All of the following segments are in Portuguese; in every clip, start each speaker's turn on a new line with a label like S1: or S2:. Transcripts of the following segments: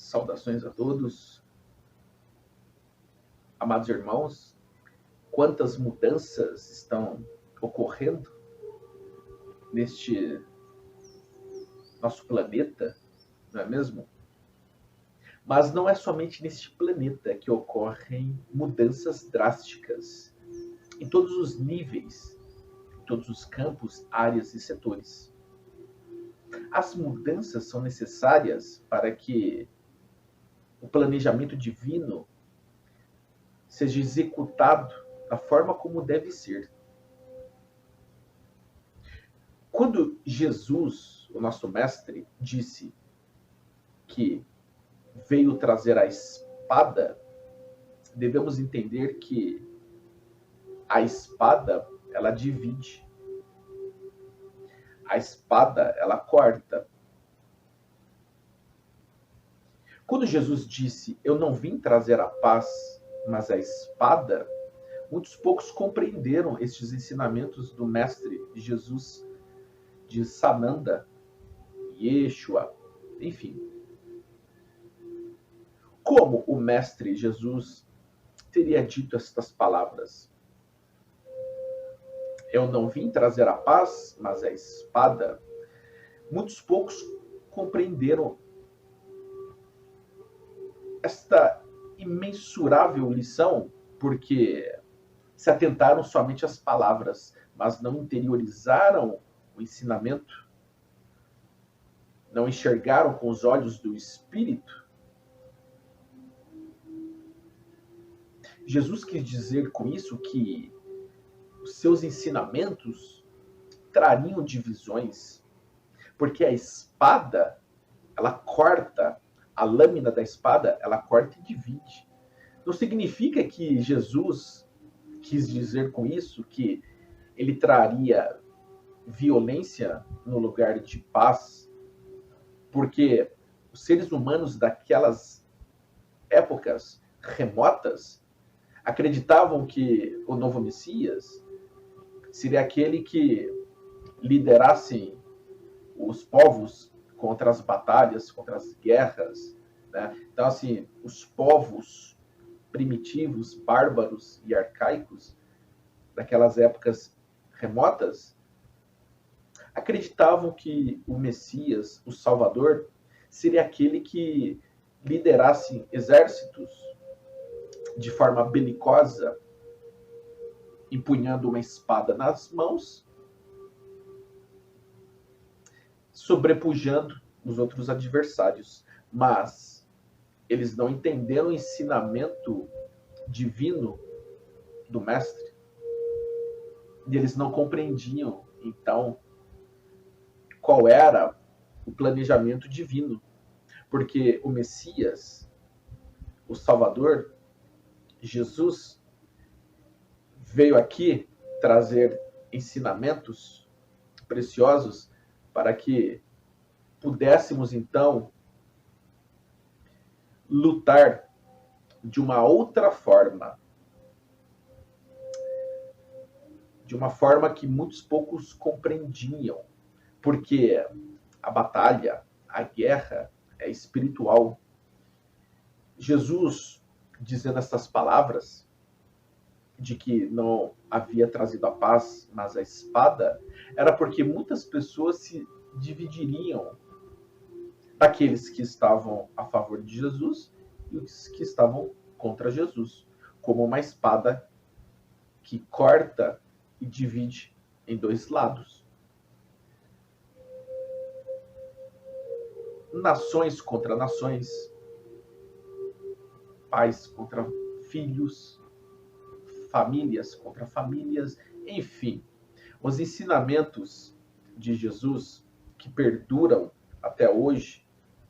S1: Saudações a todos, amados irmãos. Quantas mudanças estão ocorrendo neste nosso planeta, não é mesmo? Mas não é somente neste planeta que ocorrem mudanças drásticas, em todos os níveis, em todos os campos, áreas e setores. As mudanças são necessárias para que o planejamento divino seja executado da forma como deve ser. Quando Jesus, o nosso mestre, disse que veio trazer a espada, devemos entender que a espada, ela divide. A espada, ela corta. Quando Jesus disse, eu não vim trazer a paz, mas a espada, muitos poucos compreenderam estes ensinamentos do mestre Jesus, de Sananda, Yeshua, enfim. Como o mestre Jesus teria dito estas palavras? Eu não vim trazer a paz, mas a espada. Muitos poucos compreenderam esta imensurável lição, porque se atentaram somente às palavras, mas não interiorizaram o ensinamento, não enxergaram com os olhos do Espírito. Jesus quis dizer com isso que os seus ensinamentos trariam divisões, porque a espada, ela corta, a lâmina da espada, ela corta e divide. Não significa que Jesus quis dizer com isso que ele traria violência no lugar de paz, porque os seres humanos daquelas épocas remotas acreditavam que o novo Messias seria aquele que liderasse os povos contra as batalhas, contra as guerras, né? Então, assim, os povos primitivos, bárbaros e arcaicos daquelas épocas remotas acreditavam que o Messias, o Salvador, seria aquele que liderasse exércitos de forma belicosa, empunhando uma espada nas mãos, sobrepujando os outros adversários. Mas eles não entenderam o ensinamento divino do mestre. E eles não compreendiam, então, qual era o planejamento divino. Porque o Messias, o Salvador, Jesus, veio aqui trazer ensinamentos preciosos para que pudéssemos, então, lutar de uma outra forma. De uma forma que muitos poucos compreendiam. Porque a batalha, a guerra é espiritual. Jesus, dizendo essas palavras, de que não havia trazido a paz, mas a espada, era porque muitas pessoas se dividiriam daqueles que estavam a favor de Jesus e os que estavam contra Jesus, como uma espada que corta e divide em dois lados. Nações contra nações, pais contra filhos, famílias contra famílias, enfim. Os ensinamentos de Jesus, que perduram até hoje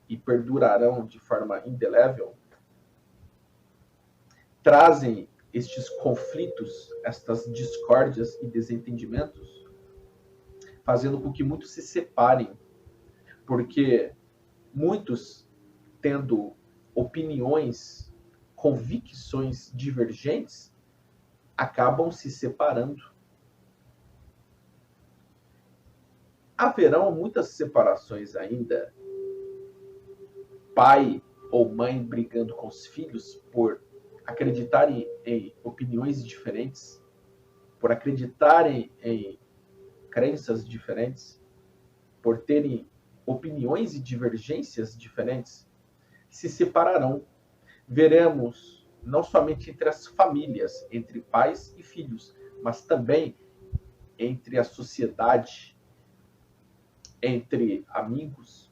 S1: e perdurarão de forma indelével, trazem estes conflitos, estas discórdias e desentendimentos, fazendo com que muitos se separem, porque muitos, tendo opiniões, convicções divergentes, acabam se separando. Haverão muitas separações ainda. Pai ou mãe brigando com os filhos por acreditarem em opiniões diferentes, por acreditarem em crenças diferentes, por terem opiniões e divergências diferentes, se separarão. Veremos não somente entre as famílias, entre pais e filhos, mas também entre a sociedade, entre amigos,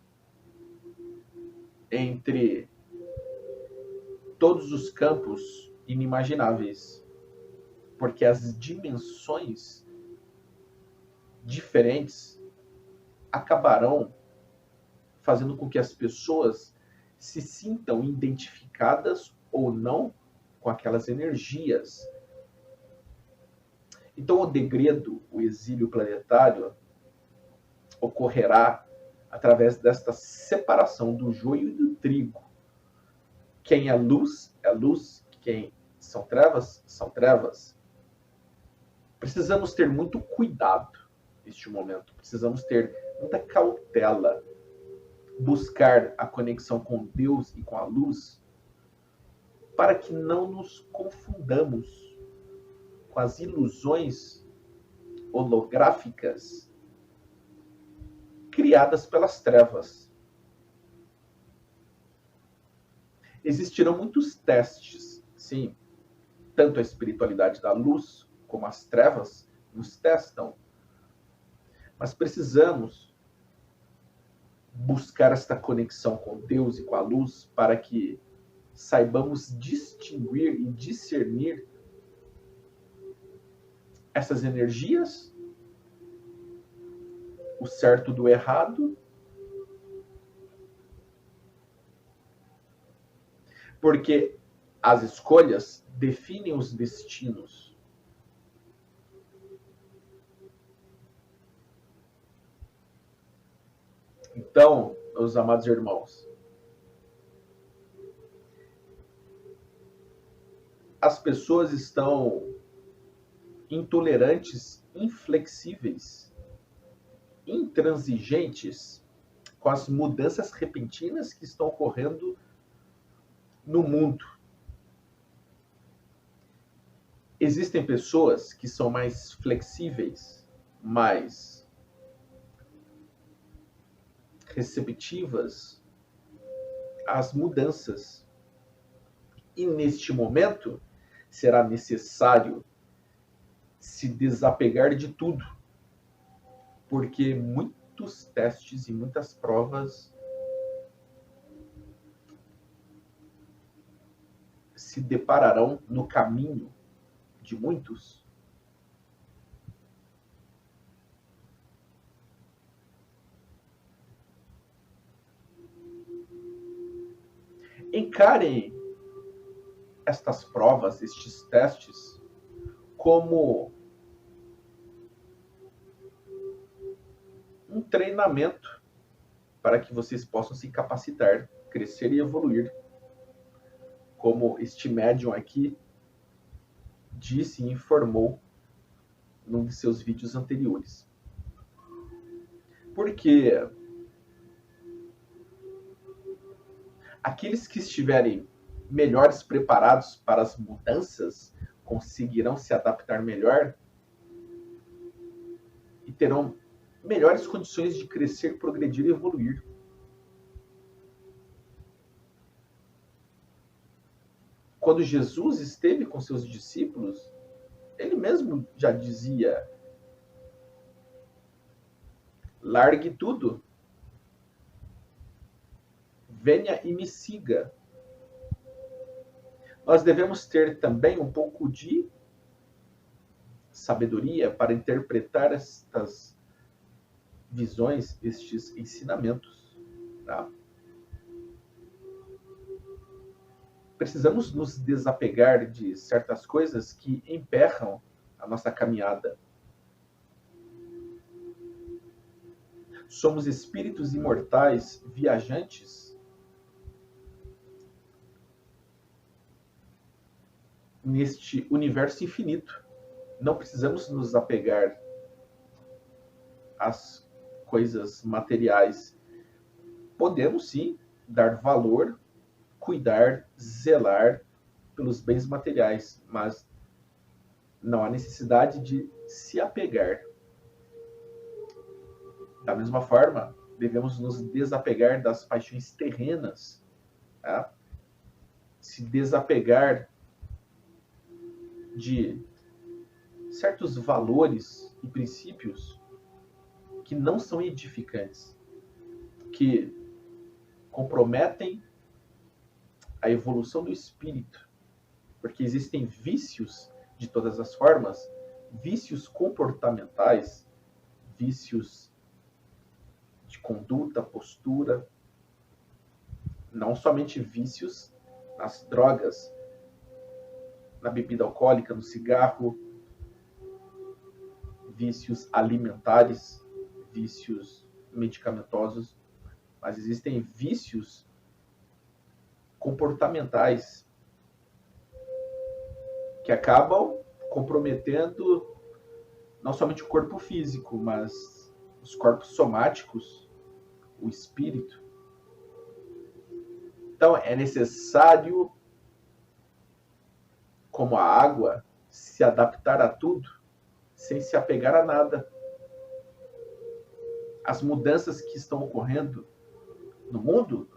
S1: entre todos os campos inimagináveis, porque as dimensões diferentes acabarão fazendo com que as pessoas se sintam identificadas ou não com aquelas energias. Então, o degredo, o exílio planetário, ocorrerá através desta separação do joio e do trigo. Quem é luz, quem são trevas. Precisamos ter muito cuidado neste momento, precisamos ter muita cautela, buscar a conexão com Deus e com a luz, para que não nos confundamos com as ilusões holográficas criadas pelas trevas. Existirão muitos testes, sim, tanto a espiritualidade da luz como as trevas nos testam, mas precisamos buscar esta conexão com Deus e com a luz para que saibamos distinguir e discernir essas energias, o certo do errado, porque as escolhas definem os destinos. Então, meus amados irmãos, as pessoas estão intolerantes, inflexíveis, intransigentes com as mudanças repentinas que estão ocorrendo no mundo. Existem pessoas que são mais flexíveis, mais receptivas às mudanças. E neste momento será necessário se desapegar de tudo, porque muitos testes e muitas provas se depararão no caminho de muitos. Encarem estas provas, estes testes, como um treinamento para que vocês possam se capacitar, crescer e evoluir. Como este médium aqui disse e informou num de seus vídeos anteriores. Porque aqueles que estiverem melhores preparados para as mudanças conseguirão se adaptar melhor e terão melhores condições de crescer, progredir e evoluir. Quando Jesus esteve com seus discípulos, ele mesmo já dizia: largue tudo, venha e me siga. Nós devemos ter também um pouco de sabedoria para interpretar estas visões, estes ensinamentos. Tá? Precisamos nos desapegar de certas coisas que emperram a nossa caminhada. Somos espíritos imortais, viajantes neste universo infinito. Não precisamos nos apegar às coisas materiais. Podemos sim dar valor, cuidar, zelar pelos bens materiais, mas não há necessidade de se apegar. Da mesma forma, devemos nos desapegar das paixões terrenas, tá? Se desapegar de certos valores e princípios que não são edificantes, que comprometem a evolução do espírito, porque existem vícios de todas as formas, vícios comportamentais, vícios de conduta, postura, não somente vícios nas drogas, na bebida alcoólica, no cigarro, vícios alimentares, vícios medicamentosos, mas existem vícios comportamentais que acabam comprometendo não somente o corpo físico, mas os corpos somáticos, o espírito. Então é necessário, como a água, se adaptar a tudo, sem se apegar a nada. As mudanças que estão ocorrendo no mundo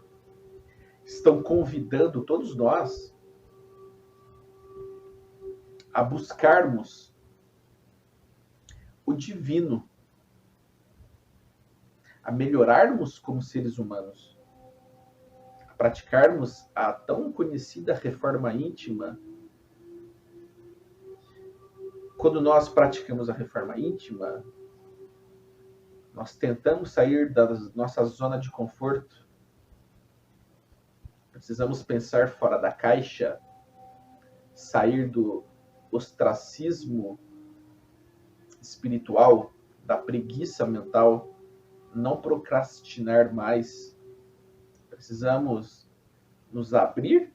S1: estão convidando todos nós a buscarmos o divino, a melhorarmos como seres humanos, a praticarmos a tão conhecida reforma íntima. Quando nós praticamos a reforma íntima, nós tentamos sair da nossa zona de conforto. Precisamos pensar fora da caixa, sair do ostracismo espiritual, da preguiça mental, não procrastinar mais. Precisamos nos abrir,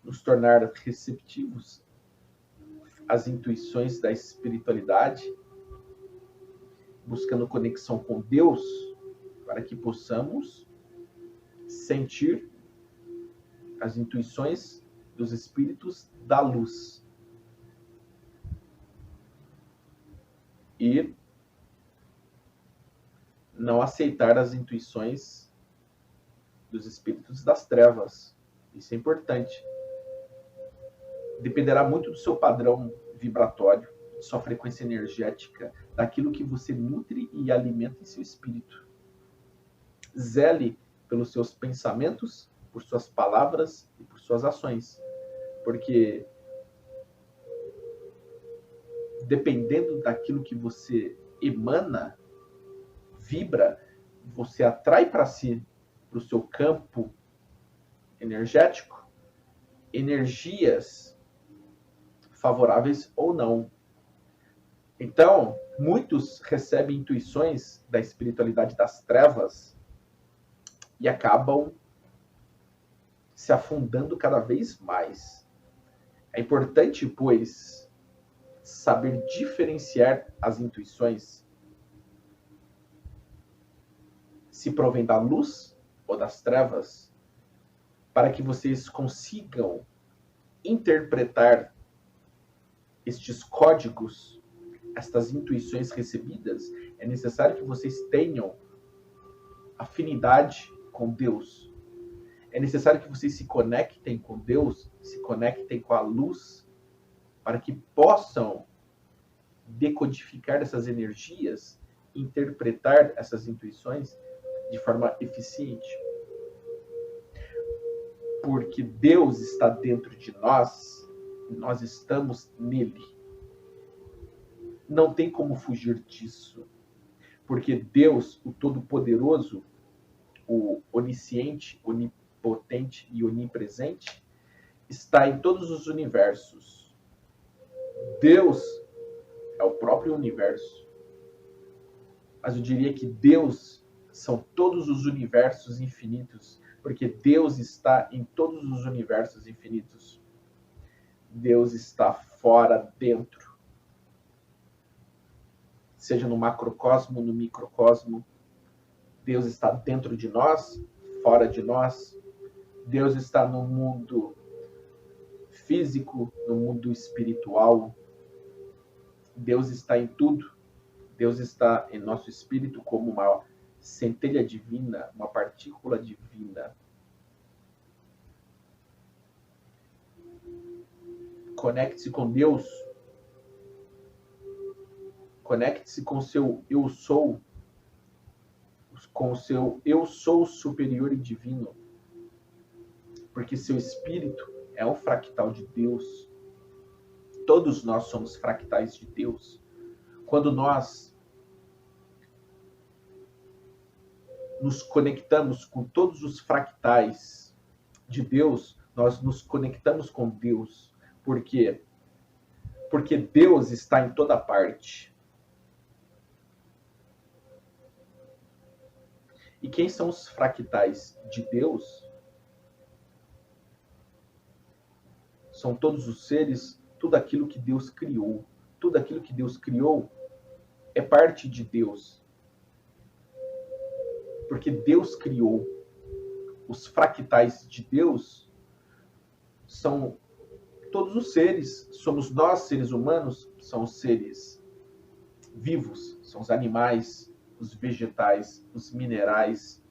S1: nos tornar receptivos às intuições da espiritualidade, buscando conexão com Deus, para que possamos sentir as intuições dos espíritos da luz. E não aceitar as intuições dos espíritos das trevas. Isso é importante. Dependerá muito do seu padrão vibratório, de sua frequência energética, daquilo que você nutre e alimenta em seu espírito. Zele pelos seus pensamentos, por suas palavras e por suas ações. Porque dependendo daquilo que você emana, vibra, você atrai para si, para o seu campo energético, energias favoráveis ou não. Então, muitos recebem intuições da espiritualidade das trevas e acabam se afundando cada vez mais. É importante, pois, saber diferenciar as intuições, se provém da luz ou das trevas, para que vocês consigam interpretar estes códigos, estas intuições recebidas. É necessário que vocês tenham afinidade com Deus. É necessário que vocês se conectem com Deus, se conectem com a luz, para que possam decodificar essas energias, interpretar essas intuições de forma eficiente. Porque Deus está dentro de nós, nós estamos nele. Não tem como fugir disso. Porque Deus, o Todo-Poderoso, o onisciente, onipotente e onipresente, está em todos os universos. Deus é o próprio universo. Mas eu diria que Deus são todos os universos infinitos, porque Deus está em todos os universos infinitos. Deus está fora, dentro. Seja no macrocosmo, no microcosmo. Deus está dentro de nós, fora de nós. Deus está no mundo físico, no mundo espiritual. Deus está em tudo. Deus está em nosso espírito como uma centelha divina, uma partícula divina. Conecte-se com Deus. Conecte-se com o seu eu sou, com o seu eu sou superior e divino. Porque seu espírito é um fractal de Deus. Todos nós somos fractais de Deus. Quando nós nos conectamos com todos os fractais de Deus, nós nos conectamos com Deus. Por quê? Porque Deus está em toda parte. E quem são os fractais de Deus? São todos os seres, tudo aquilo que Deus criou. Tudo aquilo que Deus criou é parte de Deus. Porque Deus criou. Os fractais de Deus são todos os seres. Somos nós, seres humanos, são os seres vivos, são os animais, os vegetais, os minerais,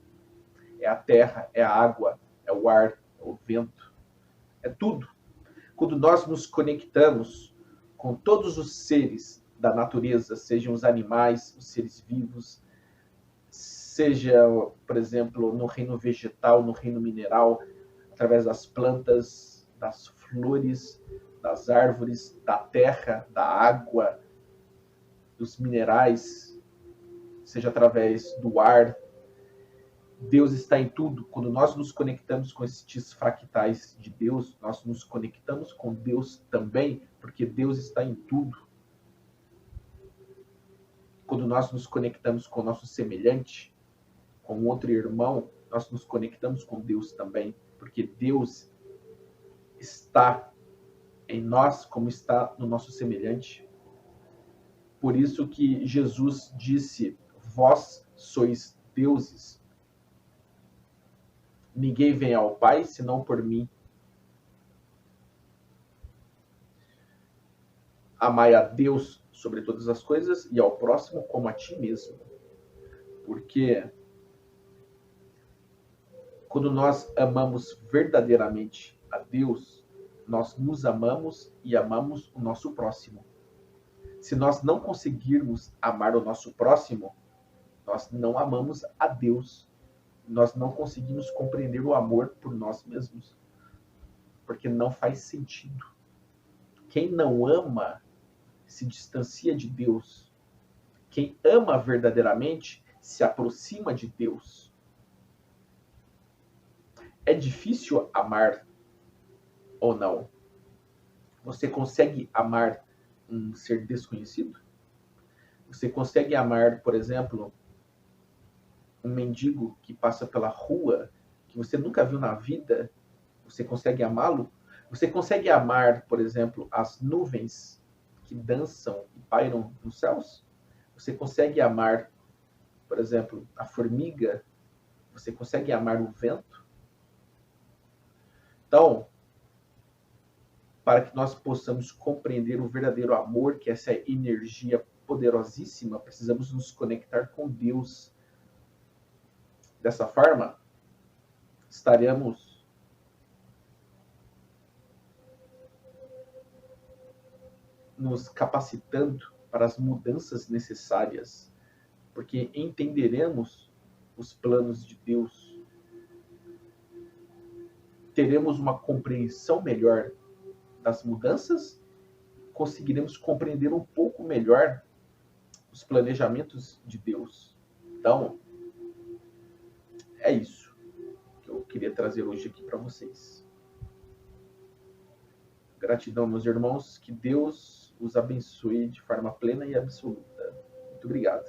S1: é a terra, é a água, é o ar, é o vento, é tudo. Quando nós nos conectamos com todos os seres da natureza, sejam os animais, os seres vivos, seja, por exemplo, no reino vegetal, no reino mineral, através das plantas, das flores, das árvores, da terra, da água, dos minerais, seja através do ar. Deus está em tudo. Quando nós nos conectamos com estes fractais de Deus, nós nos conectamos com Deus também, porque Deus está em tudo. Quando nós nos conectamos com o nosso semelhante, com outro irmão, nós nos conectamos com Deus também, porque Deus está em nós como está no nosso semelhante. Por isso que Jesus disse: vós sois deuses. Ninguém vem ao Pai senão por mim. Amai a Deus sobre todas as coisas e ao próximo como a ti mesmo. Porque quando nós amamos verdadeiramente a Deus, nós nos amamos e amamos o nosso próximo. Se nós não conseguirmos amar o nosso próximo, nós não amamos a Deus. Nós não conseguimos compreender o amor por nós mesmos. Porque não faz sentido. Quem não ama se distancia de Deus. Quem ama verdadeiramente se aproxima de Deus. É difícil amar ou não? Você consegue amar um ser desconhecido? Você consegue amar, por exemplo, um mendigo que passa pela rua, que você nunca viu na vida? Você consegue amá-lo? Você consegue amar, por exemplo, as nuvens que dançam e pairam nos céus? Você consegue amar, por exemplo, a formiga? Você consegue amar o vento? Então, para que nós possamos compreender o verdadeiro amor, que é essa energia poderosíssima, precisamos nos conectar com Deus. Dessa forma, estaremos nos capacitando para as mudanças necessárias, porque entenderemos os planos de Deus. Teremos uma compreensão melhor das mudanças, conseguiremos compreender um pouco melhor os planejamentos de Deus. Então, é isso que eu queria trazer hoje aqui para vocês. Gratidão, meus irmãos, que Deus os abençoe de forma plena e absoluta. Muito obrigado.